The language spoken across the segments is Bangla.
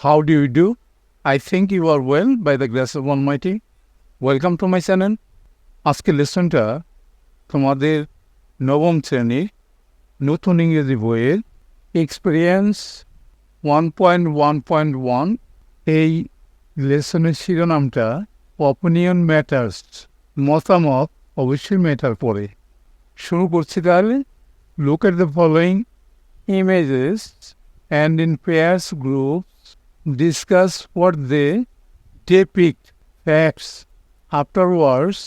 How do you do? I think you are well by the grace of Almighty. Welcome to my channel. আজকে লেসনটা তোমাদের নবম শ্রেণীর নতুন ইংরেজি বইয়ের এক্সপিরিয়েন্স 1.1.1 এই লেসনের শিরোনামটা অপিনিয়ন ম্যাটার্স, মতামত অবশ্যই ম্যাটার করে। শুরু করছি তাহলে। Look at the following images and in pairs groups discuss what they depict. Facts. Afterwards,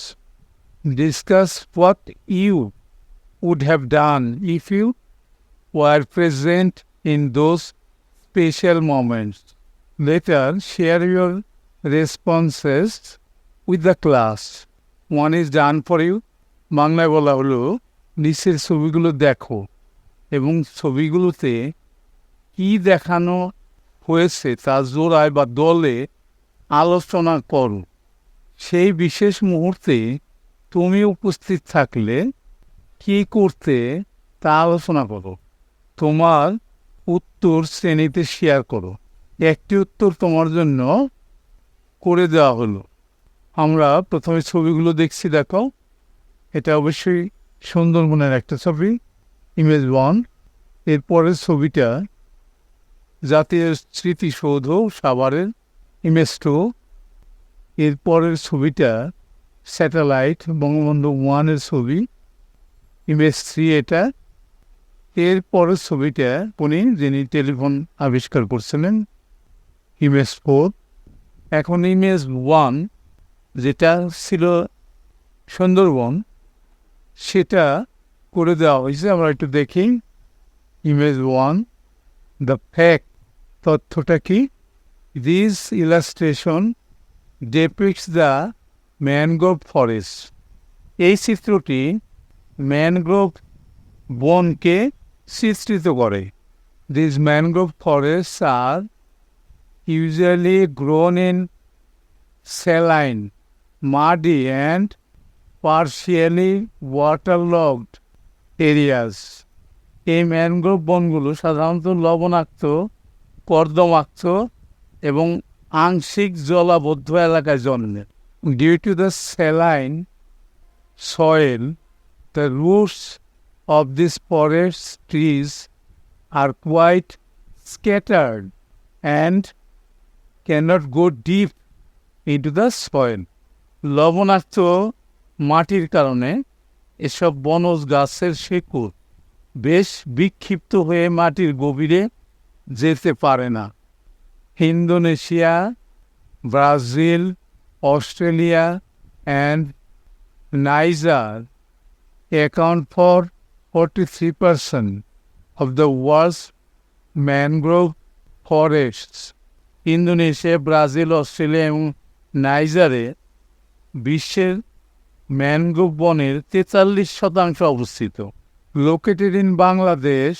discuss what you would have done if you were present in those special moments. Later, share your responses with the class. One is done for you. বাংলায় বলা হলো, নিচের ছবিগুলো দেখো এবং ছবিগুলোতে কি দেখানো হয়েছে তা জোড়ায় বা দলে আলোচনা করো। সেই বিশেষ মুহূর্তে তুমি উপস্থিত থাকলে কি করতে তা আলোচনা করো। তোমার উত্তর শ্রেণীতে শেয়ার করো। একটি উত্তর তোমার জন্য করে দেওয়া হলো। আমরা প্রথমে ছবিগুলো দেখছি, দেখো। এটা অবশ্যই সুন্দরবনের একটা ছবি, ইমেজ 1। এরপরের ছবিটা জাতীয় স্মৃতিসৌধ সাভারের, ইমেজ 2। এরপরের ছবিটা স্যাটেলাইট বঙ্গবন্ধু 1-এর ছবি, ইমেজ 3 এটা। এরপরের ছবিটা উনি যিনি টেলিফোন আবিষ্কার করছিলেন, ইমেজ 4। এখন ইমেজ 1 যেটা ছিল সুন্দরবন, সেটা করে দেওয়া হয়েছে। আমরা একটু দেখি। ইমেজ 1, দ্য ফ্যাক্ট, তথ্যটা কি? This illustration depicts the mangrove forest. এই চিত্রটি ম্যানগ্রোভ বনকে চিত্রিত করে। This mangrove forest are usually grown in saline, muddy and partially waterlogged areas. এই ম্যানগ্রোভ বনগুলো সাধারণত লবণাক্ত, কর্দমাক্ত এবং আংশিক জলাবদ্ধ এলাকায় জন্মে। Due to the saline soil, the roots of these forest trees are quite scattered and cannot go deep into the soil. লবণাক্ত মাটির কারণে এসব বনজ গাছের শেকড় বেশ বিক্ষিপ্ত হয়ে মাটির গভীরে যেতে পারে না। Indonesia, Brazil, Australia and Niger account for 43% of the world's mangrove forests. Indonesia, Brazil, Australia এবং নাইজারে বিশ্বের ম্যানগ্রোভ বনের 43% অবস্থিত। Located in Bangladesh,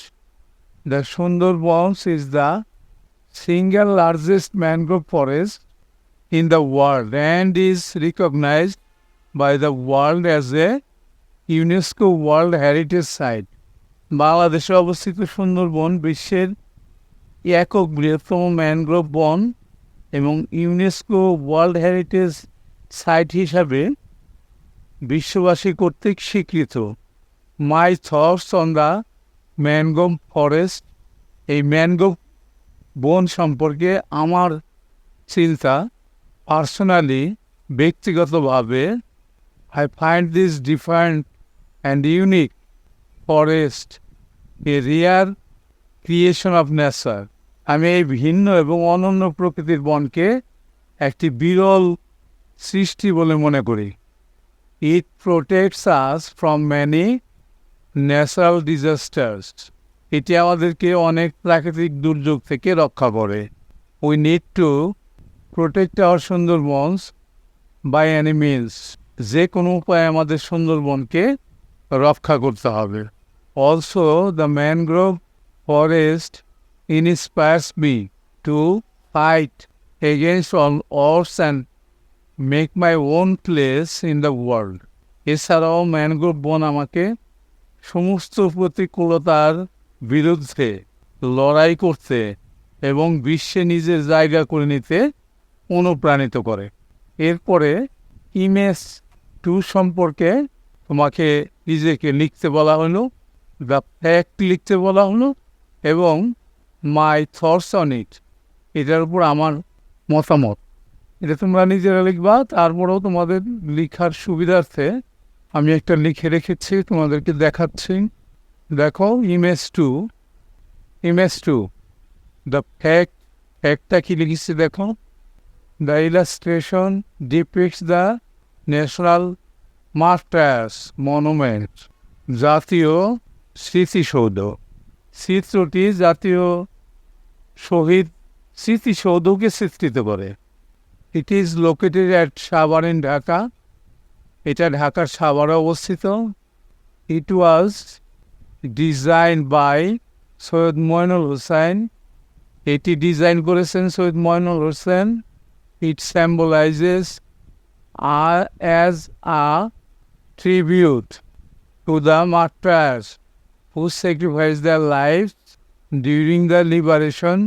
the Sundarbans is the single largest mangrove forest in the world and is recognised by the world as a UNESCO world heritage site. বাংলাদেশে অবস্থিত সুন্দরবন বিশ্বের একক বৃহত্তম ম্যানগ্রোভ বন এবং ইউনেস্কো ওয়ার্ল্ড হেরিটেজ সাইট হিসাবে বিশ্ববাসী কর্তৃক স্বীকৃত। মাই thoughts on the mangrove forest, এই ম্যানগ্রোভ বন সম্পর্কে আমার চিন্তা। পার্সোনালি, ব্যক্তিগতভাবে, I find this different and unique forest A rear creation of nature. আমি এই ভিন্ন এবং অনন্য প্রকৃতির বনকে একটি বিরল সৃষ্টি বলে মনে করি। It protects us from many natural disasters. এটি আমাদেরকে অনেক প্রাকৃতিক দুর্যোগ থেকে রক্ষা করে। We need to protect our Sundarbans by any means. যে কোনো উপায়ে আমাদের সুন্দরবনকে রক্ষা করতে হবে। Also, the mangrove forest inspires me to fight against all odds and make my own place in the world. এছাড়াও ম্যানগ্রোভ বন আমাকে সমস্ত প্রতিকূলতার বিরুদ্ধে লড়াই করতে এবং বিশ্বে নিজের জায়গা করে নিতে অনুপ্রাণিত করে। এরপরে ইমেজ 2 সম্পর্কে তোমাকে নিজেকে লিখতে বলা হলো, দ্য ফ্যাক্ট লিখতে বলা হলো এবং মাই থটস অন ইট, এটার উপর আমার মতামত, এটা তোমরা নিজেরা লিখবা। তারপরেও তোমাদের লেখার সুবিধার্থে আমি একটা লিখে রেখেছি, তোমাদেরকে দেখাচ্ছি। দেখো, ইমেজ টু দ্য ফ্যাক্টটা কি লিখেছি দেখো। The illustration depicts the national martyrs monument, জাতীয় স্মৃতিসৌধ। চিত্রটি জাতীয় শহীদ স্মৃতিসৌধকে চিত্রিত করে। It is located at Savar in Dhaka, এটা ঢাকার সাভারে অবস্থিত। It was design by Syed Moinul Hossain, এটি ডিজাইন করেছেন Syed Moinul Hossain. It symbolizes as a tribute to the martyrs who sacrificed their lives during the liberation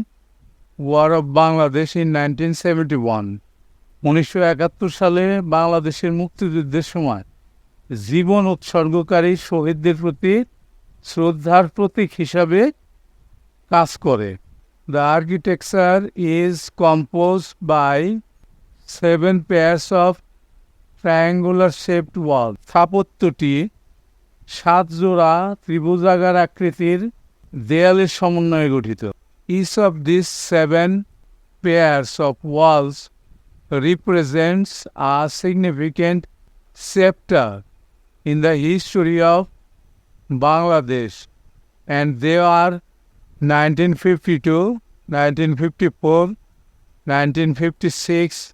war of Bangladesh in 1971. 1971 সালে বাংলাদেশের মুক্তিযুদ্ধের সময় জীবন উৎসর্গকারী শহীদদের প্রতি শ্রদ্ধার প্রতীক হিসাবে কাজ করে। The architecture is composed by 7 pairs of triangular shaped walls. স্থাপত্যটি 7 জোড়া ত্রিভুজাকার আকৃতির দেয়ালের সমন্বয়ে গঠিত। Each of these 7 pairs of walls represents a significant chapter in the history of Bangladesh, and they are 1952, 1954, 1956,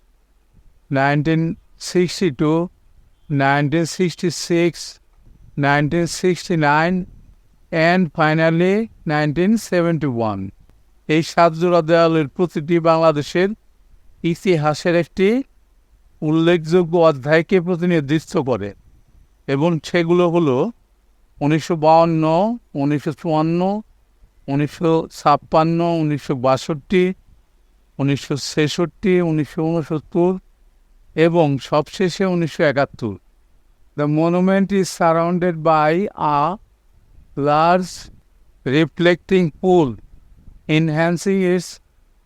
1962, 1966, 1969 and finally 1971. এই 7 জোড়া দেয়ালের প্রতিটি বাংলাদেশের ইতিহাসের একটি উল্লেখযোগ্য অধ্যায়কে প্রতিনিধিত্ব করে এবং সেগুলো হলো 1952, 1954, 1956, 1962, 1966, 1969 এবং সবশেষে 1971। The monument is surrounded by a large reflecting pool, enhancing its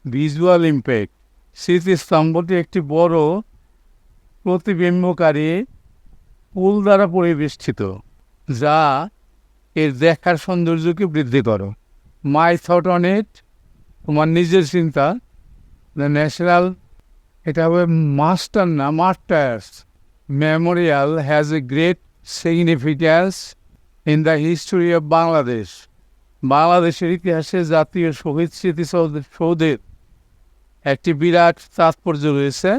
visual impact. স্মৃতিস্তম্ভটি একটি বড় প্রতিবিম্বকারী পুল দ্বারা পরিবেষ্টিত, যা এর দেখার সৌন্দর্যকে বৃদ্ধি করে। মাই থট অন ইট, তোমার নিজের চিন্তা। দ্য ন্যাশনাল, এটা হবে মাস্টার না martyrs Memorial has a great significance in the history of Bangladesh. বাংলাদেশের ইতিহাসে জাতীয় শহীদ স্মৃতিসৌধের একটি বিরাট তাৎপর্য রয়েছে।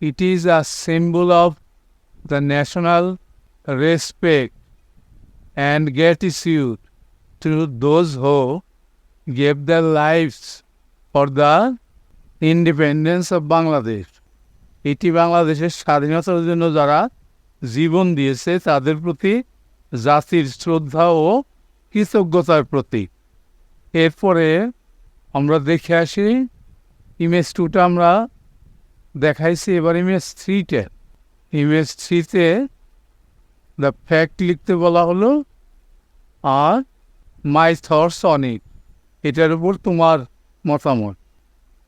It is a symbol of the national respect and gratitude to those who gave their lives for the independence of Bangladesh. এটি বাংলাদেশের স্বাধীনতার জন্য যারা জীবন দিয়েছে তাদের প্রতি জাতির শ্রদ্ধা ও কৃতজ্ঞতার প্রতীক। এরপরে আমরা দেখে আসি ইমেজ 2টা আমরা দেখাইছি, এবার ইমেজ 3তে। ইমেজ 3তে দ্য ফ্যাক্ট লিখতে বলা হলো আর মাই থটস অন ইট, এটার উপর তোমার মতামত,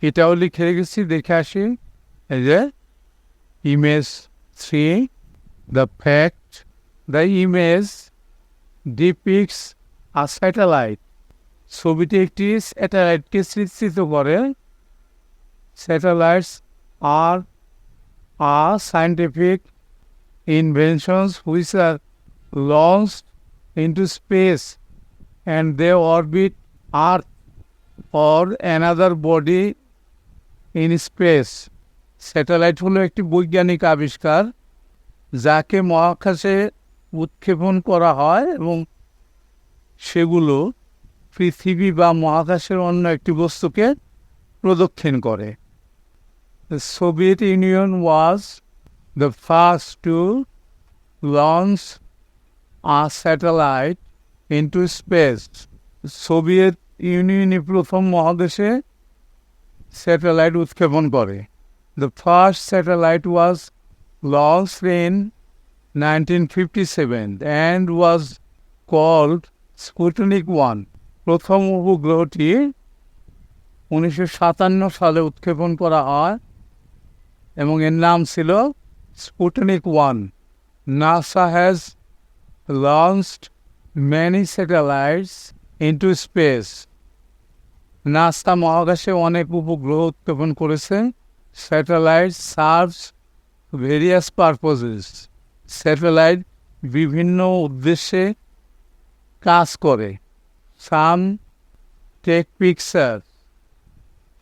এটাও লিখে রেখেছি। দেখে আসি এই যে image 3, the fact. The image depicts a satellite, ছবিটি একটি স্যাটেলাইটকে চিত্রিত করে। Satellites are scientific inventions which are launched into space and they orbit Earth or another body in space. Satellite হলো একটি বৈজ্ঞানিক আবিষ্কার যাকে মহাকাশে উৎক্ষেপণ করা হয় এবং সেগুলো পৃথিবী বা মহাকাশের অন্য একটি বস্তুকে প্রদক্ষিণ করে। The Soviet Union was the first to launch a satellite into space. Soviet ইউনিয়নই প্রথম মহাদেশে স্যাটেলাইট উৎক্ষেপণ করে। The first satellite was launched in 1957 and was called Sputnik 1. প্রথম উপগ্রহটি 1957 সালে উৎক্ষেপণ করা হয় এবং এর নাম ছিল Sputnik 1. NASA has launched many satellites into space. NASA মহাকাশে অনেক উপগ্রহ উৎক্ষেপণ করেছে। Satellite serves various purposes. Satellite বিভিন্ন উদ্দেশ্যে কাজ করে। Some take picture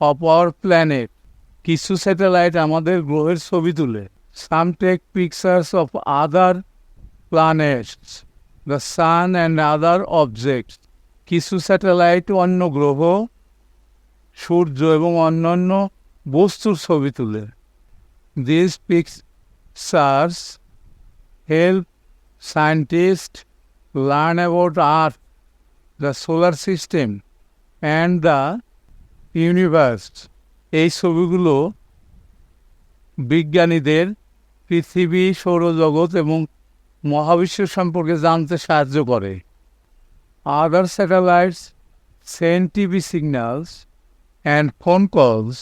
of our planet. কিছু স্যাটেলাইট আমাদের গ্রহের ছবি তুলে। Some take pictures of other planets, the sun and other objects. কিছু স্যাটেলাইট অন্য গ্রহ, সূর্য এবং অন্যান্য বস্তুর ছবি তুলে। This pictures help scientist learn about earth, the solar system and the universe. এই ছবিগুলো বিজ্ঞানীদের পৃথিবী, সৌরজগৎ এবং মহাবিশ্ব সম্পর্কে জানতে সাহায্য করে। Other satellites send TV signals and phone calls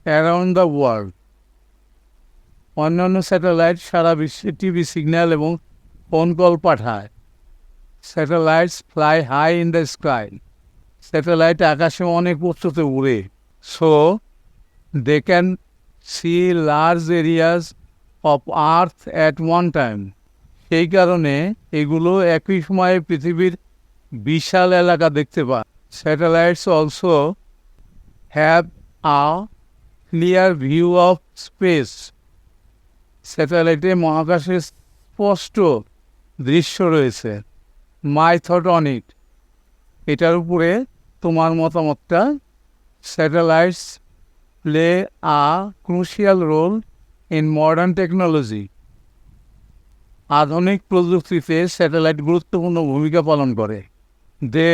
around the world. অন্যান্য স্যাটেলাইট সারা বিশ্বে টিভি সিগন্যাল এবং ফোন কল পাঠায়। Satellites fly high in the sky. Satellite আকাশে অনেক উচ্চতে উড়ে। So they can see large areas of earth at one time. সেই কারণে এগুলো একই সময়ে পৃথিবীর বিশাল এলাকা দেখতে পায়। Satellites also have a clear view of space. স্যাটেলাইটে মহাকাশের স্পষ্ট দৃশ্য রয়েছে। My thought on it. এটার উপরে তোমার মতামতটা। Satellites play a crucial role in modern technology. আধুনিক প্রযুক্তিতে স্যাটেলাইট গুরুত্বপূর্ণ ভূমিকা পালন করে। They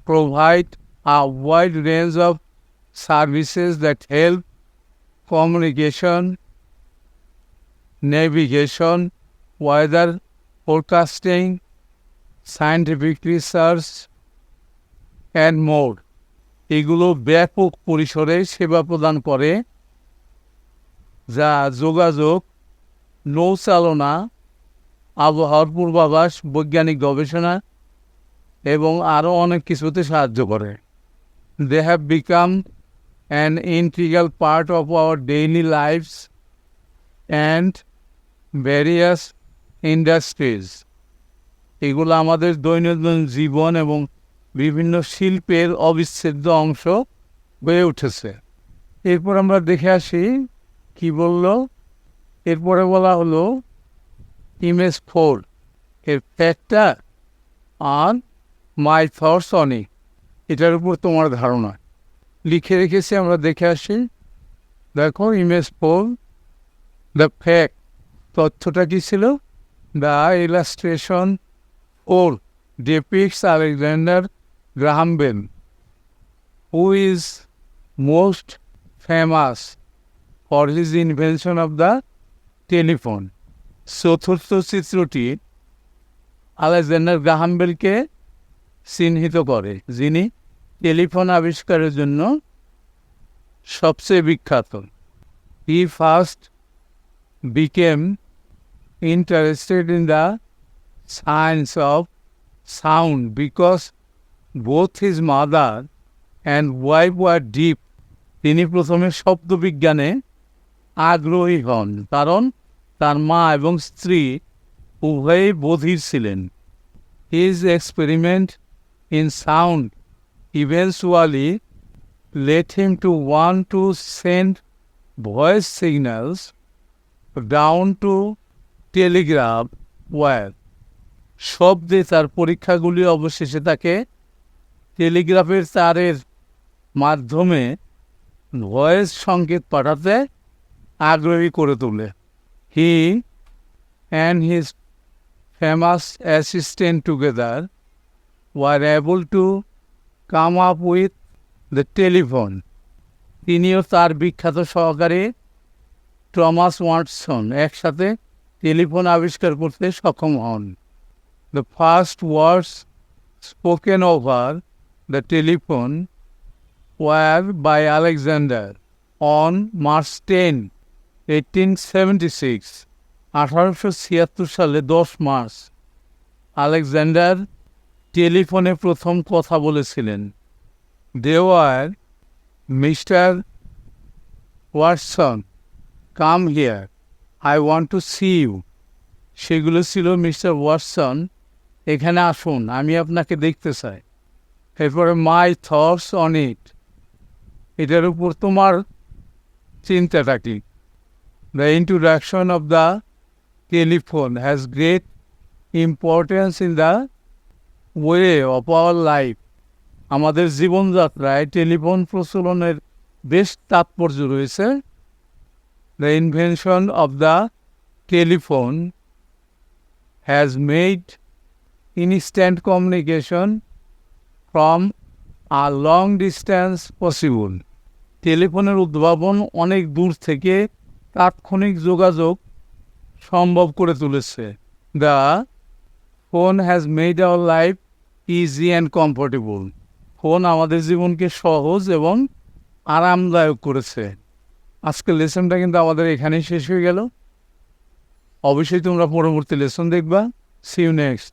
provide a wide range of services that help communication, navigation, weather forecasting, scientific research and more. এগুলো ব্যাপক পরিসরে সেবা প্রদান করে, যা যোগাযোগ, নৌচালনা, আবহাওয়ার পূর্বাভাস, বৈজ্ঞানিক গবেষণা এবং আরও অনেক কিছুতে সাহায্য করে। They have become an integral part of our daily lives and various industries. এগুলো আমাদের দৈনন্দিন জীবন এবং বিভিন্ন শিল্পের অবিচ্ছেদ্য অংশ হয়ে উঠেছে। এরপর আমরা দেখে আসি কি বলল। এরপরে বলা হলো ইমেজ 4 এর ফ্যাক্টটা আর মাই থটস অন ইট। এটার উপর তোমার ধারণা লিখে রেখেছি, আমরা দেখে আসি। দেখো ইমেজ 4, দ্য ফ্যাক্ট। তথ্যটা কী ছিল? The illustration 4 depicts Alexander Graham Bell, who is most famous for his invention of the telephone. চতুর্থ চিত্রটি আলেকজান্ডার গ্রাহাম বেলকে চিহ্নিত করে, যিনি টেলিফোন আবিষ্কারের জন্য সবচেয়ে বিখ্যাত। He first became interested in the science of sound because both his mother and wife were deep. তিনি প্রথমে শব্দবিজ্ঞানে আগ্রহী হন কারণ তার মা এবং স্ত্রী উভয়ই বধির ছিলেন। His experiment in sound eventually led him to want to send voice signals down to telegraph wire. শব্দে তার পরীক্ষাগুলি অবশেষে তাকে টেলিগ্রাফের তারের মাধ্যমে ভয়েস সংকেত পাঠাতে আগ্রহী করে তোলে। He and his famous assistant together were able to come up with the telephone. তিনিও তার বিখ্যাত সহকারী টমাস ওয়াটসন একসাথে টেলিফোন আবিষ্কার করতে সক্ষম হন। The first words spoken over the telephone were by Alexander on March 10, 1876। 1876 সালে 10 মার্চ আলেকজান্ডার টেলিফোনে প্রথম কথা বলেছিলেন। They were, mister Watson, come here, I want to see you. সেগুলো ছিল, মিস্টার ওয়াটসন, এখানে আসুন, আমি আপনাকে দেখতে চাই। এরপরে মাই থটস অন ইট, এটার উপর তোমার চিন্তাটা কি। The introduction of the telephone has great importance in the way of our life. আমাদের জীবনযাত্রায় টেলিফোন প্রচলনের বেশ তাৎপর্য রয়েছে। The invention of the telephone has made instant communication from a long distance possible. টেলিফোনের উদ্ভাবন অনেক দূর থেকে তাৎক্ষণিক যোগাযোগ সম্ভব করে তুলেছে। The phone has made our life easy and comfortable. Phone আমাদের জীবনকে সহজ এবং আরামদায়ক করেছে। আজকের লেসনটা কিন্তু আমাদের এখানেই শেষ হয়ে গেল। অবশ্যই তোমরা পরবর্তী লেসন দেখবা। See you next.